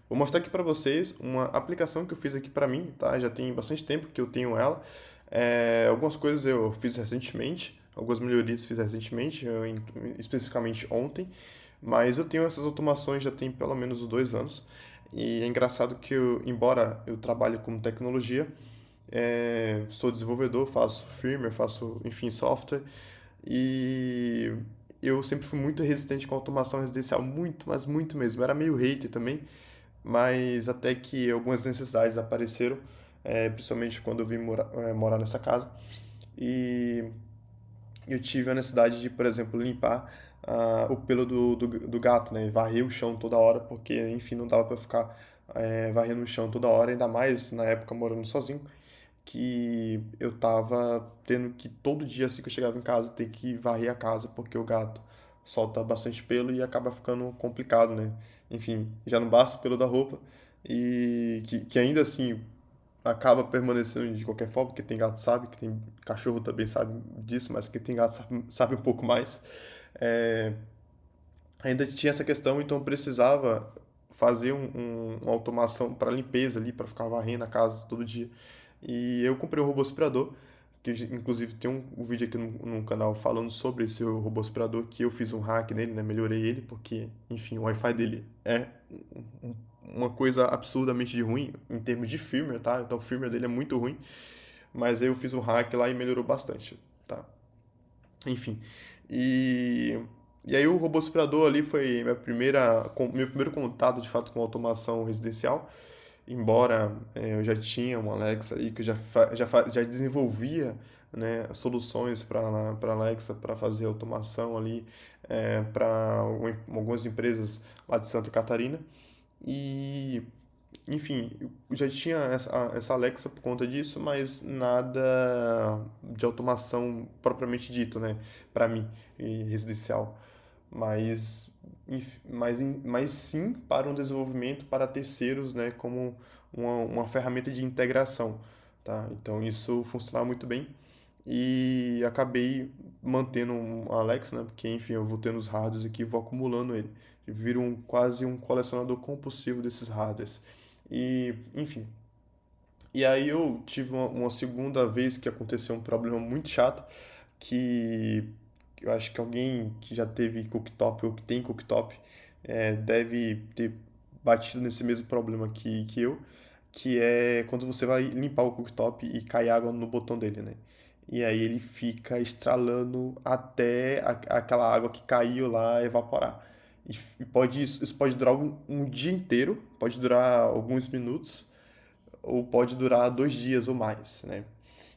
Vou mostrar aqui para vocês uma aplicação que eu fiz aqui para mim, tá? Já tem bastante tempo que eu tenho ela. Algumas coisas eu fiz recentemente, algumas melhorias fiz recentemente, especificamente ontem, mas eu tenho essas automações já tem pelo menos uns 2 anos. E é engraçado que embora eu trabalhe com tecnologia, sou desenvolvedor, faço firmware, faço, enfim, software, e eu sempre fui muito resistente com automação residencial, muito, mas muito mesmo. Eu era meio hater também, mas até que algumas necessidades apareceram, principalmente quando eu vim morar nessa casa, e eu tive a necessidade de, por exemplo, limpar o pelo do gato, né? Varrer o chão toda hora, porque, enfim, não dava para ficar varrendo o chão toda hora, ainda mais na época morando sozinho, que eu tava tendo que todo dia assim que eu chegava em casa ter que varrer a casa porque o gato solta bastante pelo e acaba ficando complicado, né? Enfim, já não basta o pelo da roupa e que ainda assim acaba permanecendo de qualquer forma, porque tem gato sabe, que tem cachorro também sabe disso, mas que tem gato sabe um pouco mais. É, ainda tinha essa questão, então eu precisava fazer uma automação para limpeza ali, para ficar varrendo a casa todo dia. E eu comprei um robô aspirador, que inclusive tem um vídeo aqui no canal falando sobre esse robô aspirador, que eu fiz um hack nele, né? Melhorei ele, porque, enfim, o Wi-Fi dele é um- uma coisa absurdamente de ruim em termos de firmware, tá? Então o firmware dele é muito ruim, mas aí eu fiz um hack lá e melhorou bastante, tá? Enfim. E, e aí o robô aspirador ali foi meu primeiro contato de fato com automação residencial. Embora eu já tinha uma Alexa aí que eu já desenvolvia, né, soluções para Alexa para fazer automação ali para algumas empresas lá de Santa Catarina. E enfim, eu já tinha essa Alexa por conta disso, mas nada de automação propriamente dito, né, para mim, e residencial. Mas, mas sim para um desenvolvimento para terceiros, né, como uma ferramenta de integração, tá? Então isso funcionava muito bem e acabei mantendo um Alexa, né, porque enfim, eu vou tendo os hardwares aqui e vou acumulando ele. Eu viro quase um colecionador compulsivo desses hardwares. E, enfim. E aí eu tive uma segunda vez que aconteceu um problema muito chato, que eu acho que alguém que já teve cooktop ou que tem cooktop deve ter batido nesse mesmo problema que eu, que é quando você vai limpar o cooktop e cai água no botão dele, né? E aí ele fica estralando até aquela água que caiu lá evaporar. Isso pode durar um dia inteiro, pode durar alguns minutos, ou pode durar 2 dias ou mais, né?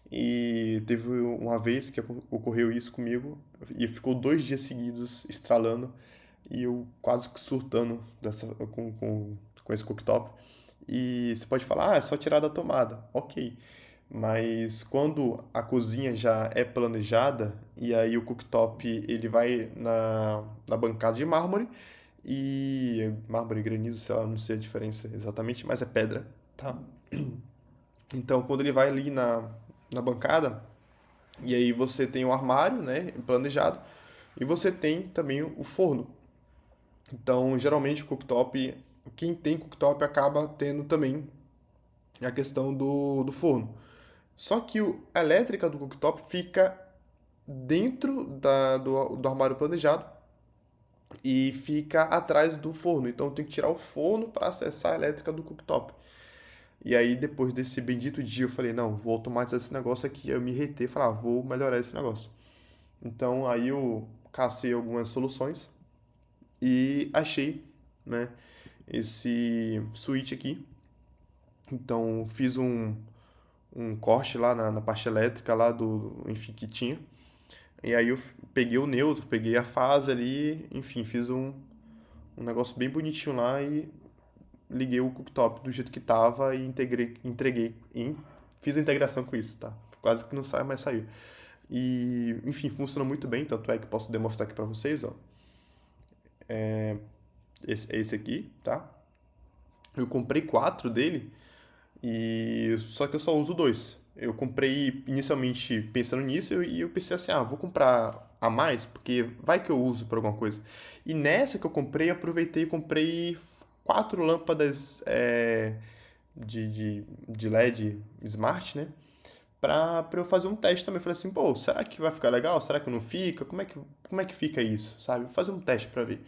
E teve uma vez que ocorreu isso comigo e ficou 2 dias seguidos estralando e eu quase que surtando com esse cooktop. E você pode falar, ah, é só tirar da tomada. Ok. Mas quando a cozinha já é planejada e aí o cooktop ele vai na bancada de mármore e mármore e granizo, sei lá, não sei a diferença exatamente, mas é pedra, tá? Então, quando ele vai ali na bancada, e aí você tem o armário, né, planejado, e você tem também o forno. Então, geralmente, o cooktop, quem tem cooktop acaba tendo também a questão do forno. Só que a elétrica do cooktop fica dentro do armário planejado e fica atrás do forno. Então, eu tenho que tirar o forno para acessar a elétrica do cooktop. E aí, depois desse bendito dia, eu falei, não, vou automatizar esse negócio aqui. Aí eu me retei e falei, ah, vou melhorar esse negócio. Então, aí eu cacei algumas soluções e achei, né, esse switch aqui. Então, fiz um corte lá na parte elétrica lá enfim, que tinha. E aí eu peguei o neutro, peguei a fase ali, enfim, fiz um negócio bem bonitinho lá e liguei o cooktop do jeito que tava e fiz a integração com isso, tá? Quase que não sai, mas saiu. E, enfim, funciona muito bem, tanto é que posso demonstrar aqui pra vocês, ó. Esse é esse aqui, tá? Eu comprei 4 dele e só que eu só uso 2. Eu comprei inicialmente pensando nisso e eu pensei assim, ah, vou comprar a mais porque vai que eu uso para alguma coisa. E nessa que eu comprei, aproveitei e comprei quatro lâmpadas de LED Smart, né? Pra eu fazer um teste também. Eu falei assim, pô, será que vai ficar legal? Será que não fica? Como é que fica isso, sabe? Vou fazer um teste pra ver.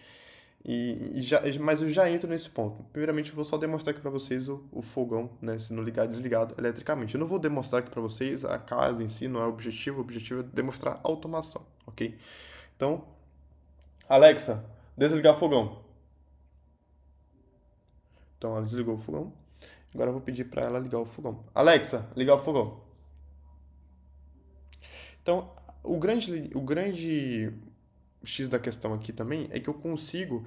Mas eu já entro nesse ponto. Primeiramente, eu vou só demonstrar aqui pra vocês o fogão, né? Se não ligar, desligado eletricamente. Eu não vou demonstrar aqui pra vocês a casa em si, não é o objetivo é demonstrar automação, ok? Então, Alexa, desligar o fogão. Então, ela desligou o fogão. Agora eu vou pedir pra ela ligar o fogão. Alexa, ligar o fogão. Então, o grande X da questão aqui também é que eu consigo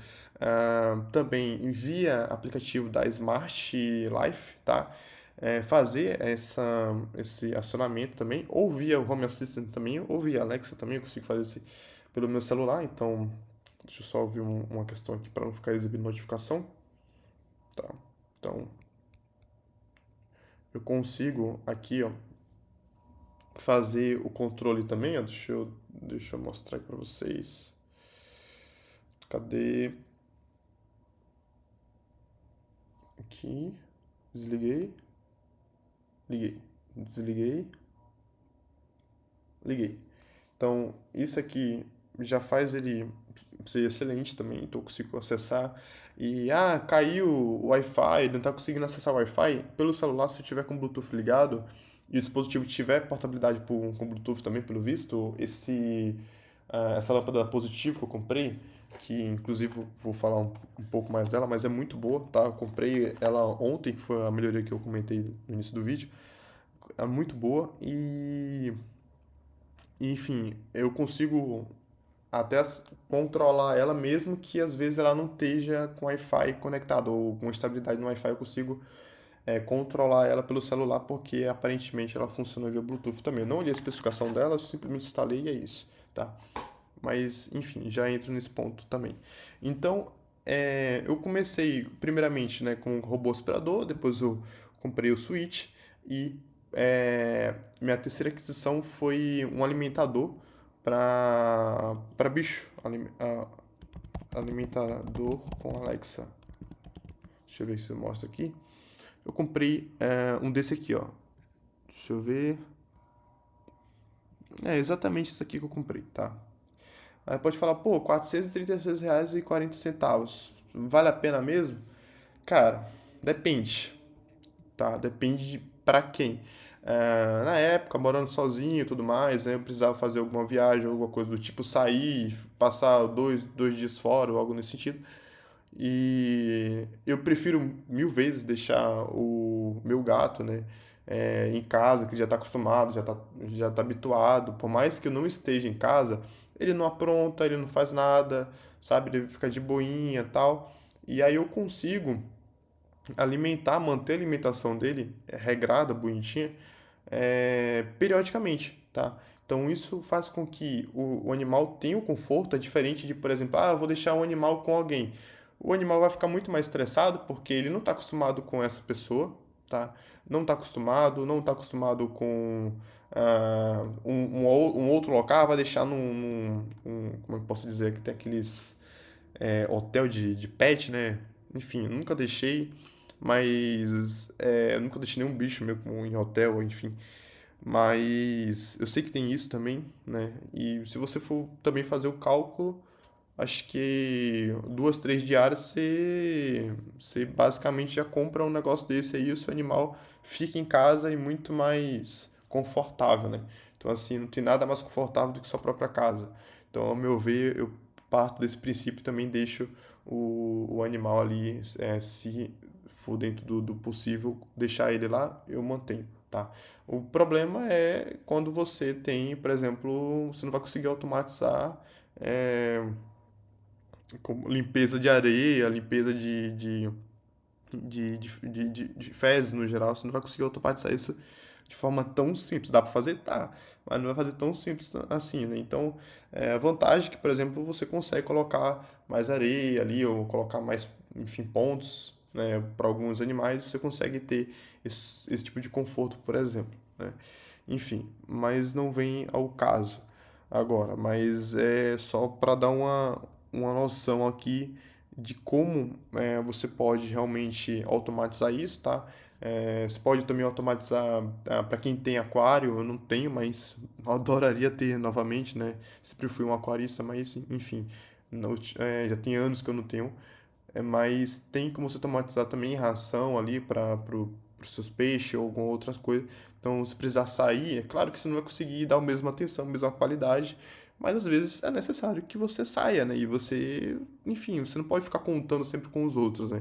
também, via aplicativo da Smart Life, tá? Fazer esse acionamento também, ou via o Home Assistant também, ou via Alexa também, eu consigo fazer pelo meu celular. Então, deixa eu só ouvir uma questão aqui para não ficar exibindo notificação. Tá. Então, eu consigo aqui, ó, fazer o controle também, ó. Deixa eu mostrar aqui para vocês. Cadê? Aqui. Desliguei. Liguei. Desliguei. Liguei. Então, isso aqui já faz ele ser excelente também. Então, eu consigo acessar. Caiu o Wi-Fi, não está conseguindo acessar o Wi-Fi. Pelo celular, se eu tiver com o Bluetooth ligado e o dispositivo tiver portabilidade com Bluetooth também, pelo visto, essa lâmpada positiva que eu comprei, que inclusive vou falar um pouco mais dela, mas é muito boa, tá? Eu comprei ela ontem, que foi a melhoria que eu comentei no início do vídeo. É muito boa enfim, eu consigo até controlar ela mesmo que às vezes ela não esteja com Wi-Fi conectado ou com estabilidade no Wi-Fi. Eu consigo controlar ela pelo celular porque aparentemente ela funciona via Bluetooth também. Eu não olhei a especificação dela, eu simplesmente instalei e é isso, tá? Mas enfim, já entro nesse ponto também. Então, eu comecei primeiramente, né, com o robô aspirador, depois eu comprei o Switch e minha terceira aquisição foi um alimentador para bicho. Alimentador com Alexa. Deixa eu ver se eu mostro aqui. Eu comprei um desse aqui, ó. Deixa eu ver. É exatamente isso aqui que eu comprei, tá? Aí pode falar, pô, R$ 436,40. Vale a pena mesmo? Cara, depende, tá? Depende de pra quem. Na época, morando sozinho e tudo mais, né, eu precisava fazer alguma viagem, alguma coisa do tipo, sair, passar dois dias fora ou algo nesse sentido. E eu prefiro mil vezes deixar o meu gato, né, em casa, que já está acostumado, já tá habituado. Por mais que eu não esteja em casa, ele não apronta, ele não faz nada, sabe? Ele fica de boinha e tal. E aí eu consigo manter a alimentação dele regrada, bonitinha, periodicamente, tá? Então isso faz com que o animal tenha o conforto, é diferente de, por exemplo, eu vou deixar um animal com alguém. O animal vai ficar muito mais estressado porque ele não está acostumado com essa pessoa, tá? Não está acostumado com um outro local, vai deixar como é que eu posso dizer, que tem aqueles hotel de pet, né? Enfim, eu nunca deixei, mas eu nunca deixei nenhum bicho meu em hotel, enfim. Mas eu sei que tem isso também, né? E se você for também fazer o cálculo, acho que 2, 3 diárias você basicamente já compra um negócio desse aí e o seu animal fica em casa e muito mais confortável, né? Então, assim, não tem nada mais confortável do que sua própria casa. Então, ao meu ver, eu parto desse princípio e também deixo o animal ali, se for dentro do possível, deixar ele lá, eu mantenho, tá? O problema é quando você tem, por exemplo, você não vai conseguir automatizar. é, como limpeza de areia, limpeza de fezes no geral, você não vai conseguir automatizar isso de forma tão simples. Dá para fazer? Tá, mas não vai fazer tão simples assim, né? Então, a vantagem é que, por exemplo, você consegue colocar mais areia ali, ou colocar mais, enfim, pontos, né, para alguns animais, você consegue ter esse tipo de conforto, por exemplo, né? Enfim, mas não vem ao caso agora, mas é só para dar uma noção aqui de como você pode realmente automatizar isso, tá? Você pode também automatizar para quem tem aquário, eu não tenho, mas eu adoraria ter novamente, né? Sempre fui um aquarista, mas enfim, já tem anos que eu não tenho. Mas tem como você automatizar também ração ali para os seus peixes ou alguma outras coisas. Então, se precisar sair, é claro que você não vai conseguir dar a mesma atenção, a mesma qualidade, mas às vezes é necessário que você saia, né? E você, enfim, você não pode ficar contando sempre com os outros, né?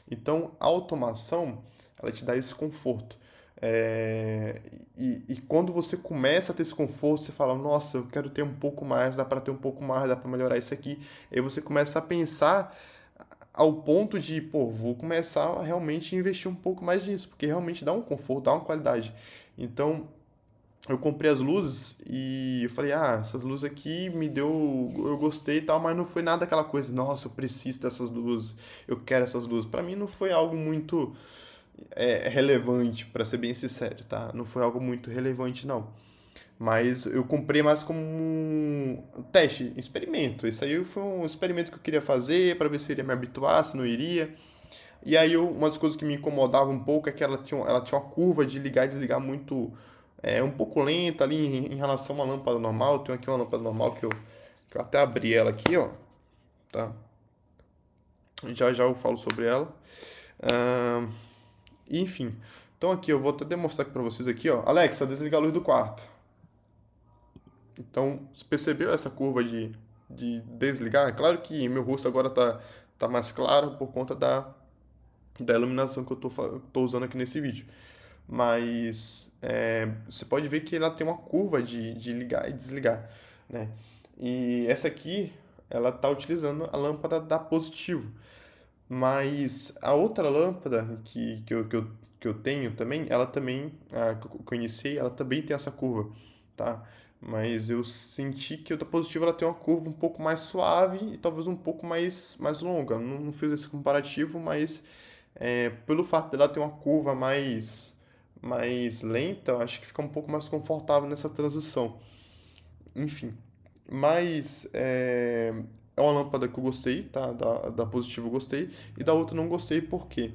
Então, a automação, ela te dá esse conforto. É, e quando você começa a ter esse conforto, você fala, nossa, eu quero ter um pouco mais, dá para ter um pouco mais, dá para melhorar isso aqui. Aí você começa a pensar ao ponto de, pô, vou começar a realmente investir um pouco mais nisso, porque realmente dá um conforto, dá uma qualidade. Então, eu comprei as luzes e eu falei, essas luzes aqui me deu, eu gostei e tal, mas não foi nada aquela coisa, nossa, eu preciso dessas luzes, eu quero essas luzes. Pra mim não foi algo muito relevante, pra ser bem sincero, tá? Não foi algo muito relevante, não. Mas eu comprei mais como um teste, experimento. Isso aí foi um experimento que eu queria fazer para ver se eu iria me habituar, se não iria. E aí uma das coisas que me incomodava um pouco é que ela tinha uma curva de ligar e desligar muito, um pouco lenta ali em relação a uma lâmpada normal. Eu tenho aqui uma lâmpada normal que eu até abri ela aqui, ó, tá? Já já eu falo sobre ela. Ahn, enfim, então aqui eu vou até demonstrar aqui pra vocês aqui, ó. Alexa, desliga a luz do quarto. Então, você percebeu essa curva de desligar? É claro que meu rosto agora tá mais claro por conta da iluminação que eu tô usando aqui nesse vídeo. Mas você pode ver que ela tem uma curva de ligar e desligar, né? E essa aqui, ela tá utilizando a lâmpada da positivo. Mas a outra lâmpada que eu tenho também, ela também, a que eu conheci, ela também tem essa curva, tá? Mas eu senti que a outra positiva ela tem uma curva um pouco mais suave e talvez um pouco mais longa. Não fiz esse comparativo, mas pelo fato dela ter uma curva mais lenta, eu acho que fica um pouco mais confortável nessa transição. Enfim, mas é uma lâmpada que eu gostei, tá? Da Positivo eu gostei. E da outra eu não gostei porque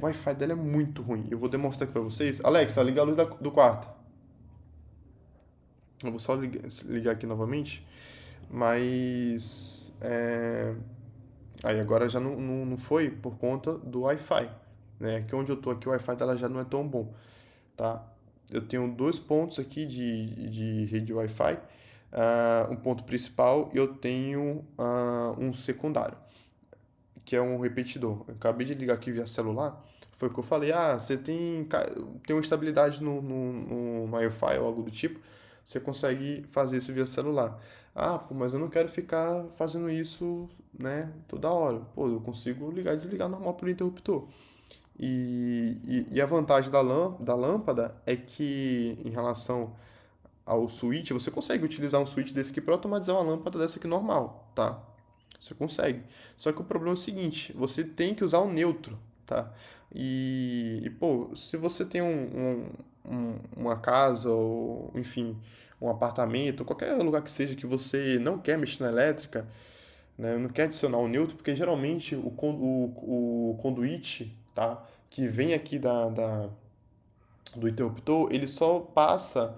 o Wi-Fi dela é muito ruim. Eu vou demonstrar aqui pra vocês. Alexa, liga a luz do quarto. Eu vou só ligar aqui novamente. Mas. Aí agora já não foi por conta do Wi-Fi. Né? Aqui onde eu tô aqui, o Wi-Fi dela já não é tão bom, tá? Eu tenho dois pontos aqui de rede Wi-Fi, um ponto principal e eu tenho um secundário, que é um repetidor. Eu acabei de ligar aqui via celular, foi o que eu falei, você tem uma estabilidade no Wi-Fi ou algo do tipo, você consegue fazer isso via celular. Pô, mas eu não quero ficar fazendo isso, né, toda hora. Pô, eu consigo ligar e desligar normal por interruptor. E a vantagem da lâmpada é que, em relação ao switch, você consegue utilizar um switch desse aqui para automatizar uma lâmpada dessa aqui normal, tá? Você consegue. Só que o problema é o seguinte, você tem que usar o neutro, tá? Pô, se você tem uma casa ou, enfim, um apartamento, qualquer lugar que seja que você não quer mexer na elétrica, né? Não quer adicionar o neutro, porque geralmente o conduíte, tá? Que vem aqui do interruptor, ele só passa,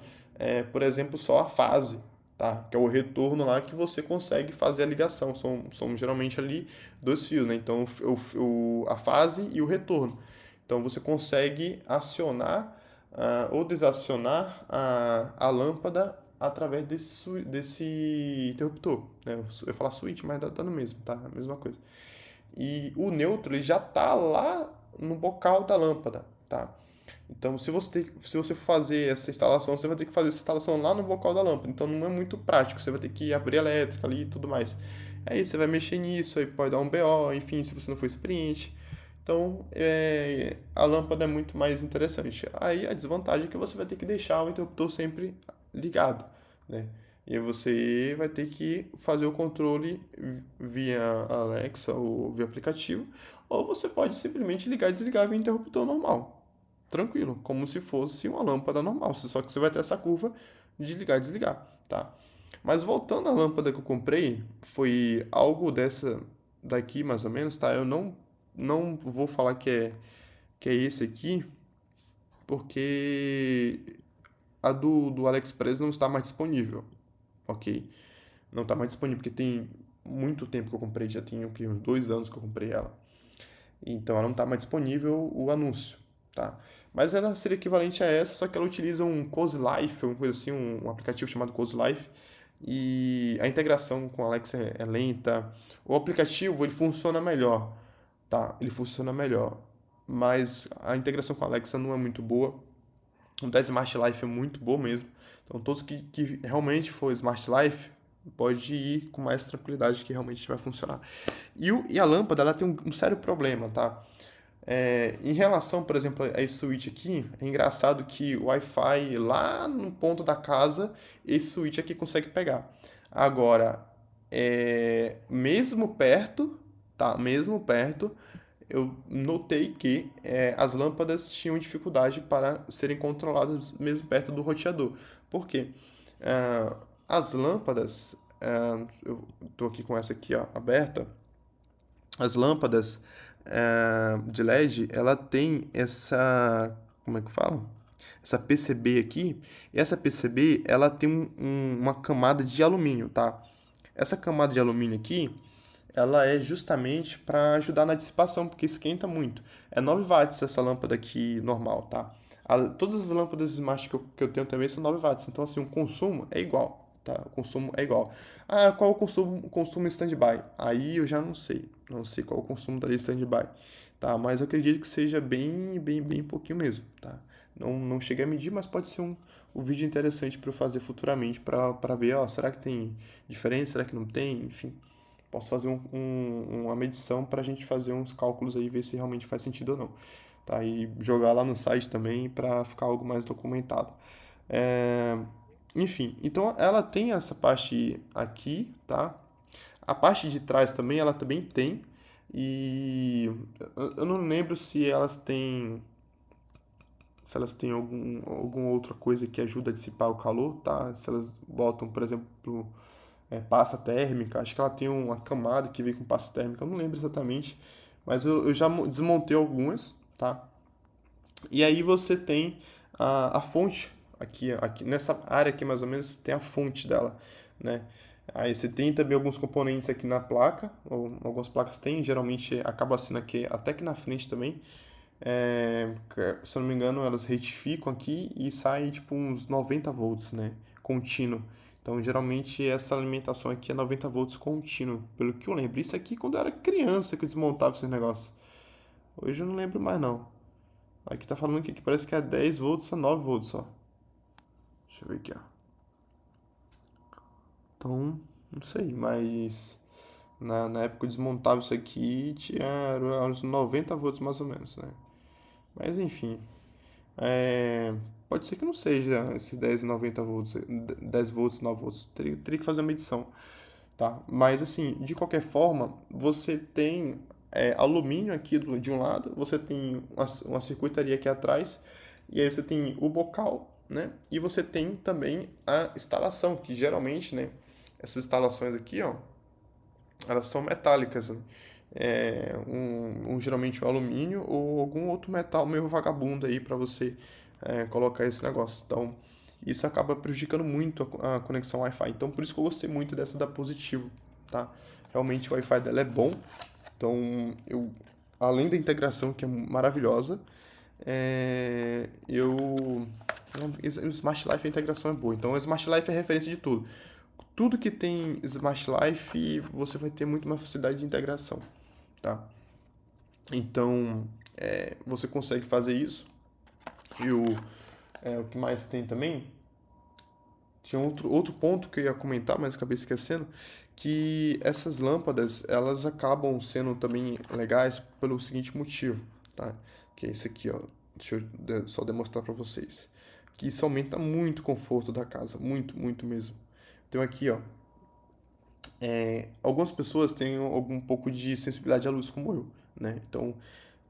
por exemplo, só a fase, tá? Que é o retorno lá que você consegue fazer a ligação. São geralmente ali dois fios, né? Então, a fase e o retorno. Então, você consegue acionar ou desacionar a lâmpada através desse interruptor, né? Eu ia falar switch, mas dá no mesmo, tá? A mesma coisa. E o neutro ele já está lá no bocal da lâmpada, tá? Então, se você for fazer essa instalação, você vai ter que fazer essa instalação lá no bocal da lâmpada. Então, não é muito prático. Você vai ter que abrir a elétrica ali e tudo mais. Aí você vai mexer nisso, aí pode dar um BO, enfim, se você não for experiente. Então, a lâmpada é muito mais interessante. Aí a desvantagem é que você vai ter que deixar o interruptor sempre ligado, né? E aí você vai ter que fazer o controle via Alexa ou via aplicativo, ou você pode simplesmente ligar e desligar via interruptor normal, tranquilo, como se fosse uma lâmpada normal, só que você vai ter essa curva de ligar e desligar, tá? Mas voltando à lâmpada que eu comprei, foi algo dessa. daqui, mais ou menos, tá? Eu não vou falar que é esse aqui, porque a do AliExpress não está mais disponível, ok? Não está mais disponível, porque tem muito tempo que eu comprei, já tem o quê? Uns 2 anos que eu comprei ela. Então ela não está mais disponível o anúncio, tá? Mas ela seria equivalente a essa, só que ela utiliza um Cozy Life, uma coisa assim, um aplicativo chamado Cozy Life, e a integração com a Alexa é lenta. O aplicativo ele funciona melhor, tá? Ele funciona melhor, mas a integração com a Alexa não é muito boa. O da Smart Life é muito boa mesmo. Então todos que realmente for Smart Life pode ir com mais tranquilidade que realmente vai funcionar. E a lâmpada ela tem um sério problema, tá? Em relação, por exemplo, a esse switch aqui, é engraçado que o Wi-Fi lá no ponto da casa, esse switch aqui consegue pegar. Agora, mesmo perto, tá? Mesmo perto, eu notei que as lâmpadas tinham dificuldade para serem controladas mesmo perto do roteador. Por quê? As lâmpadas, eu estou aqui com essa aqui ó, aberta, as lâmpadas de LED, ela tem essa, como é que fala? Essa PCB aqui, e essa PCB, ela tem uma camada de alumínio, tá? Essa camada de alumínio aqui, ela é justamente para ajudar na dissipação, porque esquenta muito. É 9 watts essa lâmpada aqui normal, tá? Todas as lâmpadas Smart que eu tenho também são 9 watts, então assim, o consumo é igual, tá? O consumo é igual. Ah, qual é o consumo em standby? Aí eu já não sei, não sei qual é o consumo da standby, tá? Mas eu acredito que seja bem, bem, bem pouquinho mesmo, tá? Não cheguei a medir, mas pode ser um vídeo interessante para eu fazer futuramente para ver, ó, será que tem diferença, será que não tem, enfim. Posso fazer uma medição para a gente fazer uns cálculos aí, ver se realmente faz sentido ou não. Tá? E jogar lá no site também para ficar algo mais documentado. É, Enfim, então ela tem essa parte aqui, tá? A parte de trás também, ela também tem. E eu não lembro se elas têm alguma outra coisa que ajuda a dissipar o calor, tá? Se elas botam, por exemplo, pasta térmica. Acho que ela tem uma camada que vem com pasta térmica. Eu não lembro exatamente, mas eu já desmontei algumas, tá? E aí você tem a fonte aqui nessa área aqui mais ou menos tem a fonte dela, né? Aí você tem também alguns componentes aqui na placa, ou algumas placas têm, geralmente acaba sendo aqui até aqui na frente também. Se eu não me engano, elas retificam aqui e sai tipo uns 90 volts, né? Contínuo. Então, geralmente, essa alimentação aqui é 90 volts contínuo, pelo que eu lembro. Isso aqui quando eu era criança que eu desmontava esses negócios. Hoje eu não lembro mais, não. Aqui tá falando que aqui parece que é 10 volts a 9 volts só. Deixa eu ver aqui, ó. Então, não sei, mas na época eu desmontava isso aqui era uns 90 volts mais ou menos, né? Mas enfim, pode ser que não seja esse 10 e 90 volts, 10 volts, 9 volts. Teria que fazer uma medição, tá? Mas assim, de qualquer forma, você tem alumínio aqui de um lado, você tem uma circuitaria aqui atrás, e aí você tem o bocal, né? E você tem também a instalação, que geralmente, né? Essas instalações aqui, ó, elas são metálicas, né? Geralmente um alumínio ou algum outro metal meio vagabundo aí para você colocar esse negócio. Então, isso acaba prejudicando muito a conexão Wi-Fi. Então, por isso que eu gostei muito dessa da Positivo, tá? Realmente o Wi-Fi dela é bom. Então, além da integração que é maravilhosa, o Smart Life a integração é boa. Então, o Smart Life é referência de tudo. Tudo que tem Smart Life, você vai ter muito mais facilidade de integração, tá? Então, você consegue fazer isso. E o que mais tem também, tinha outro ponto que eu ia comentar, mas acabei esquecendo, que essas lâmpadas, elas acabam sendo também legais pelo seguinte motivo, tá? Que é esse aqui, ó. Deixa eu só demonstrar para vocês. Que isso aumenta muito o conforto da casa, muito, muito mesmo. Então aqui, ó, algumas pessoas têm algum pouco de sensibilidade à luz, como eu, né? Então,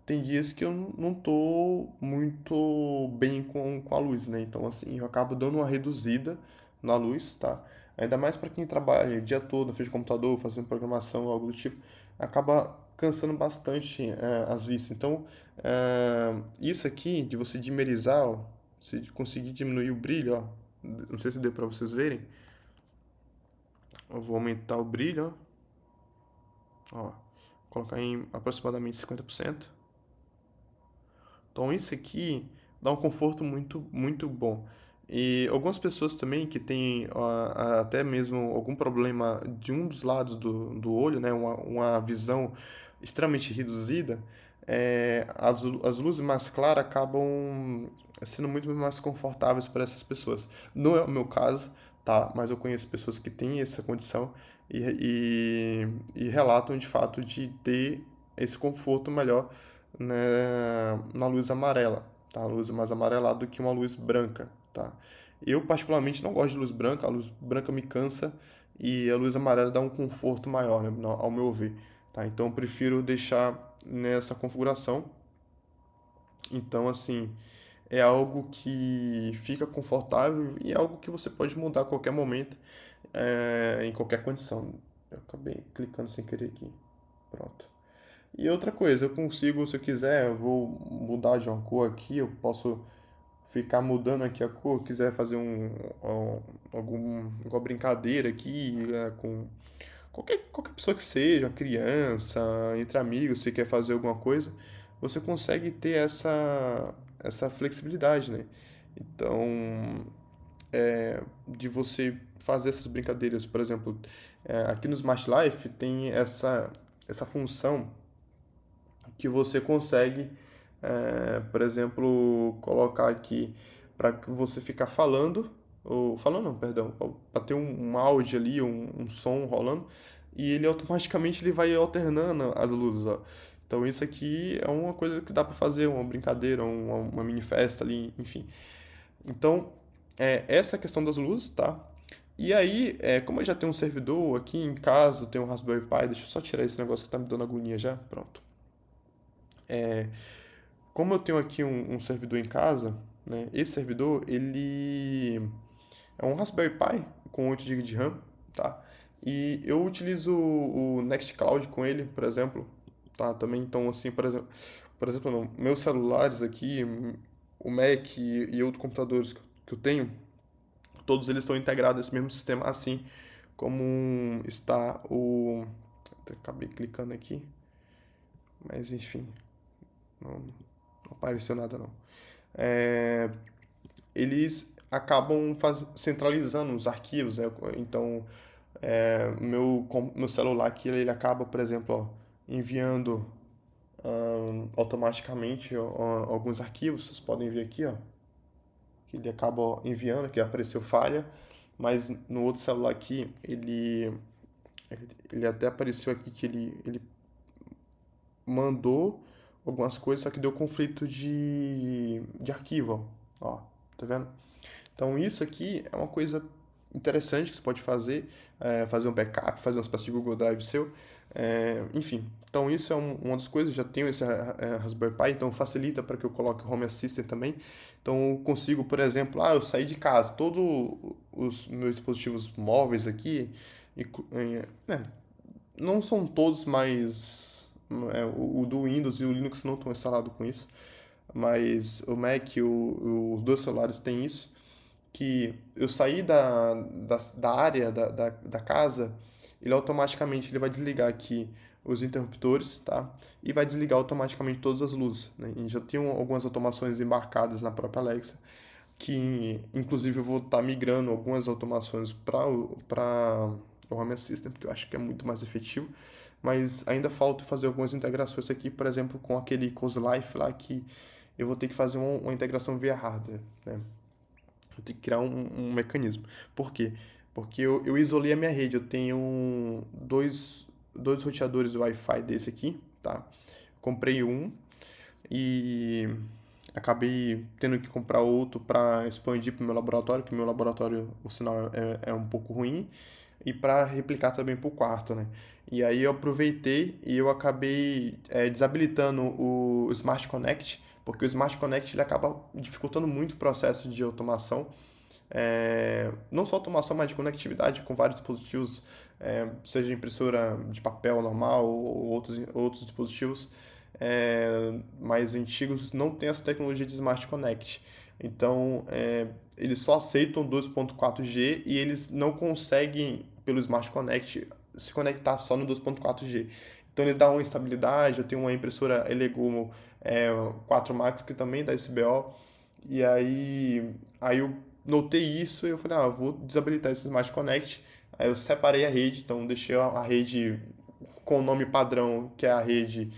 tem dias que eu não tô muito bem com a luz, né? Então, assim, eu acabo dando uma reduzida na luz, tá? Ainda mais para quem trabalha o dia todo na frente do computador, fazendo programação, algo do tipo. acaba cansando bastante as vistas. Então, isso aqui de você dimerizar, ó, se conseguir diminuir o brilho, ó, não sei se deu para vocês verem, eu vou aumentar o brilho, ó, colocar em aproximadamente 50%. Então isso aqui dá um conforto muito bom. E algumas pessoas também que têm até mesmo algum problema de um dos lados do olho, né, uma visão extremamente reduzida, as luzes mais claras acabam sendo muito mais confortáveis para essas pessoas. Não é o meu caso, tá? Mas eu conheço pessoas que têm essa condição e relatam de fato de ter esse conforto melhor, né, na luz amarela, tá? A luz mais amarelada do que uma luz branca, tá? Eu particularmente não gosto de luz branca, a luz branca me cansa e a luz amarela dá um conforto maior, né, ao meu ver, tá? Então eu prefiro deixar nessa configuração. Então, assim, é algo que fica confortável e é algo que você pode mudar a qualquer momento, em qualquer condição. Eu acabei clicando sem querer aqui. Pronto. E outra coisa, eu consigo, se eu quiser, eu vou mudar de uma cor aqui, eu posso ficar mudando aqui a cor, quiser fazer alguma brincadeira aqui, com qualquer pessoa que seja, criança, entre amigos, se quer fazer alguma coisa, você consegue ter essa flexibilidade, né? Então, de você fazer essas brincadeiras, por exemplo, aqui no Smart Life tem essa função que você consegue, por exemplo, colocar aqui para que você ficar falando, ou falando não, perdão, para ter um áudio ali, um som rolando, e ele automaticamente ele vai alternando as luzes, ó. Então isso aqui é uma coisa que dá para fazer, uma brincadeira, uma mini festa ali, enfim. Então, essa é a questão das luzes, tá? E aí, como eu já tenho um servidor aqui em casa, eu tenho um Raspberry Pi, deixa eu só tirar esse negócio que tá me dando agonia já, pronto. Como eu tenho aqui um servidor em casa, né? Esse servidor, ele é um Raspberry Pi com 8 GB de RAM, tá? E eu utilizo o Nextcloud com ele, por exemplo, tá? Também, então, assim, por exemplo, não, meus celulares aqui, o Mac e outros computadores que eu tenho, todos eles estão integrados nesse mesmo sistema, assim como está o... Acabei clicando aqui, mas enfim, não apareceu nada não. É, eles acabam centralizando os arquivos, né? Então, meu celular aqui, ele acaba, por exemplo, ó, enviando automaticamente alguns arquivos. Vocês podem ver aqui, ó, que ele acaba ó, enviando, que apareceu falha, mas no outro celular aqui, ele até apareceu aqui que ele mandou algumas coisas, só que deu conflito de arquivo, ó, tá vendo? Então isso aqui é uma coisa interessante que você pode fazer um backup, fazer uma espécie de Google Drive seu, enfim. Então isso é uma das coisas, já tenho esse Raspberry Pi, então facilita para que eu coloque o Home Assistant também. Então eu consigo, por exemplo, eu saí de casa, todos os meus dispositivos móveis aqui, né, não são todos, mas o do Windows e o Linux não estão instalados com isso, mas o Mac e os dois celulares têm isso, que eu saí da área da casa, ele automaticamente ele vai desligar aqui os interruptores, tá? E vai desligar automaticamente todas as luzes, né? E já tem algumas automações embarcadas na própria Alexa, que inclusive eu vou estar migrando algumas automações para o Home Assistant, porque eu acho que é muito mais efetivo, mas ainda falta fazer algumas integrações aqui, por exemplo, com aquele Cozy Life lá, que eu vou ter que fazer uma integração via hardware, né? Eu tenho que criar um mecanismo. Por quê? Porque eu isolei a minha rede. Eu tenho dois roteadores Wi-Fi desse aqui, tá? Comprei um e acabei tendo que comprar outro para expandir para o meu laboratório, que meu laboratório o sinal é um pouco ruim, e para replicar também para o quarto, né? E aí eu aproveitei e eu acabei desabilitando o Smart Connect, porque o Smart Connect ele acaba dificultando muito o processo de automação, não só automação, mas de conectividade com vários dispositivos, seja impressora de papel normal ou outros dispositivos mais antigos, não tem essa tecnologia de Smart Connect. Então, eles só aceitam 2.4G e eles não conseguem, pelo Smart Connect, se conectar só no 2.4G. Então, ele dá uma instabilidade. Eu tenho uma impressora Elegoo 4 Max que também dá esse BO. E aí eu notei isso e eu falei, eu vou desabilitar esse Smart Connect. Aí eu separei a rede, então deixei a rede com o nome padrão, que é a rede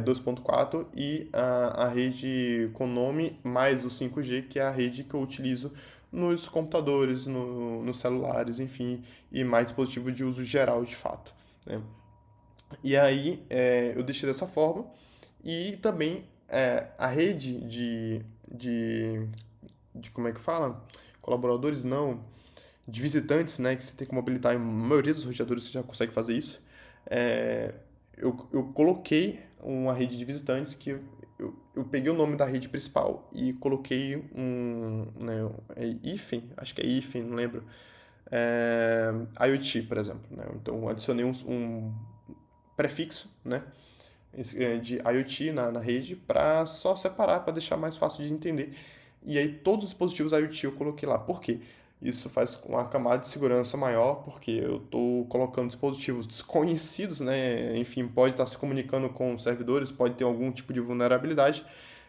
2.4, e a rede com nome mais o 5G, que é a rede que eu utilizo nos computadores, nos celulares, enfim, e mais dispositivo de uso geral de fato, né? E aí eu deixei dessa forma e também a rede de como é que fala? Colaboradores não, de visitantes, né, que você tem como habilitar, e a maioria dos roteadores você já consegue fazer isso. É, eu coloquei uma rede de visitantes que eu peguei o nome da rede principal e coloquei né, hífen, acho que é hífen, não lembro, IoT, por exemplo, né? Então adicionei um prefixo, né, de IoT na rede para só separar, para deixar mais fácil de entender. E aí todos os dispositivos IoT eu coloquei lá. Por quê? Isso faz com uma camada de segurança maior, porque eu estou colocando dispositivos desconhecidos, né? Enfim, pode estar se comunicando com servidores, pode ter algum tipo de vulnerabilidade.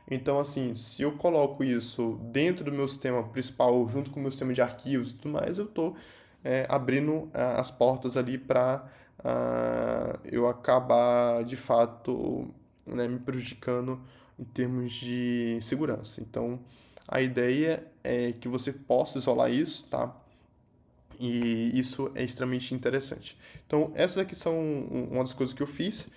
Então, assim, se eu coloco isso dentro do meu sistema principal, junto com o meu sistema de arquivos e tudo mais, eu estou abrindo as portas ali para eu acabar, de fato, né, me prejudicando em termos de segurança. Então, a ideia é que você possa isolar isso, tá? E isso é extremamente interessante. Então, essas aqui são uma das coisas que eu fiz.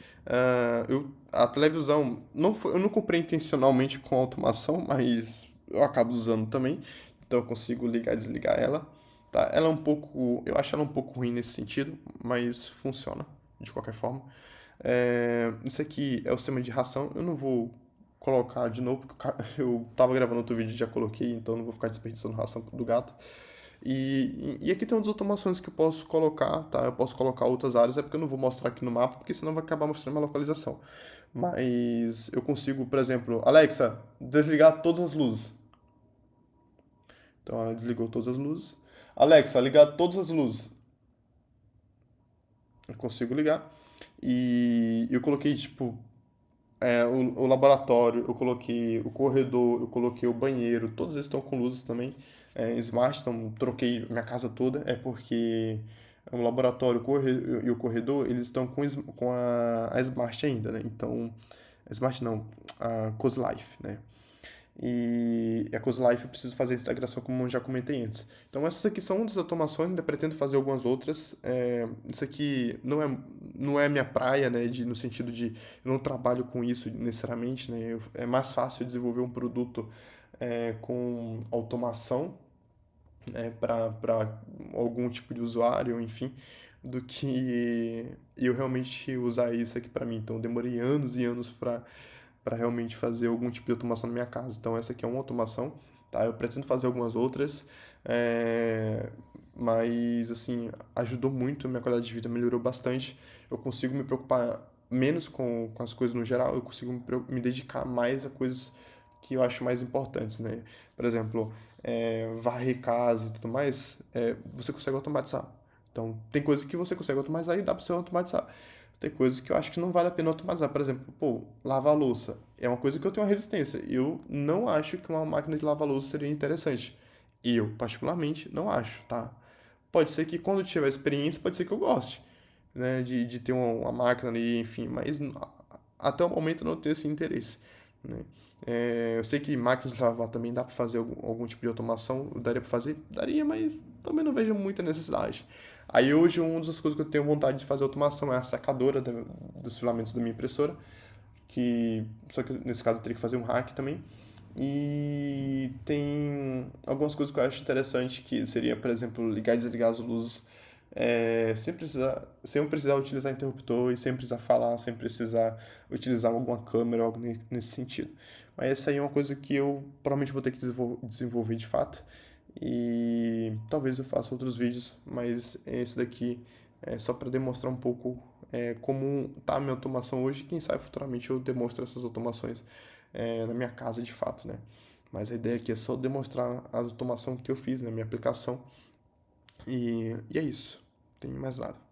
A televisão, eu não comprei intencionalmente com automação, mas eu acabo usando também. Então, eu consigo ligar e desligar ela. Tá? Ela é um pouco, eu acho ela um pouco ruim nesse sentido, mas funciona de qualquer forma. Isso aqui é o sistema de ração. Eu não vou colocar de novo, porque eu tava gravando outro vídeo e já coloquei, então eu não vou ficar desperdiçando ração do gato. E aqui tem outras automações que eu posso colocar, tá? Eu posso colocar outras áreas, é porque eu não vou mostrar aqui no mapa, porque senão vai acabar mostrando a localização. Mas eu consigo, por exemplo, Alexa, desligar todas as luzes. Então ela desligou todas as luzes. Alexa, ligar todas as luzes. Eu consigo ligar. E eu coloquei, tipo, o laboratório, eu coloquei o corredor, eu coloquei o banheiro, todos eles estão com luzes também smart, então troquei minha casa toda, é porque o laboratório e o corredor, eles estão com a smart ainda, né? Então, a smart não, a CosLife, né? E a CosLife eu preciso fazer a integração como eu já comentei antes. Então essas aqui são uma das automações, ainda pretendo fazer algumas outras. Isso aqui não é minha praia, né, no sentido de eu não trabalho com isso necessariamente, né, é mais fácil desenvolver um produto com automação, né, para algum tipo de usuário, enfim, do que eu realmente usar isso aqui para mim. Então eu demorei anos e anos para realmente fazer algum tipo de automação na minha casa. Então essa aqui é uma automação, tá? Eu pretendo fazer algumas outras, mas assim, ajudou muito, minha qualidade de vida melhorou bastante. Eu consigo me preocupar menos com as coisas no geral, eu consigo me dedicar mais a coisas que eu acho mais importantes, né? Por exemplo, varrer casa e tudo mais, você consegue automatizar. Então, tem coisas que você consegue automatizar e dá para você automatizar. Tem coisas que eu acho que não vale a pena automatizar. Por exemplo, pô, lavar louça. É uma coisa que eu tenho uma resistência. Eu não acho que uma máquina de lavar louça seria interessante. Eu, particularmente, não acho, tá? Pode ser que quando eu tiver experiência, pode ser que eu goste, né? De ter uma máquina ali, enfim. Mas até o momento eu não tenho esse interesse, né? Eu sei que máquina de lavar também dá para fazer algum tipo de automação. Daria para fazer? Daria, mas também não vejo muita necessidade. Aí hoje uma das coisas que eu tenho vontade de fazer automação é a secadora dos filamentos da minha impressora, só que nesse caso eu teria que fazer um hack também. E tem algumas coisas que eu acho interessante que seria, por exemplo, ligar e desligar as luzes sem eu precisar utilizar interruptor e sem precisar falar, sem precisar utilizar alguma câmera ou algo nesse sentido. Mas essa aí é uma coisa que eu provavelmente vou ter que desenvolver de fato. e talvez eu faça outros vídeos, mas esse daqui é só para demonstrar um pouco como tá a minha automação hoje. Quem sabe futuramente eu demonstro essas automações na minha casa de fato, né? Mas a ideia aqui é só demonstrar a automação que eu fiz na minha aplicação e é isso. Não tem mais nada.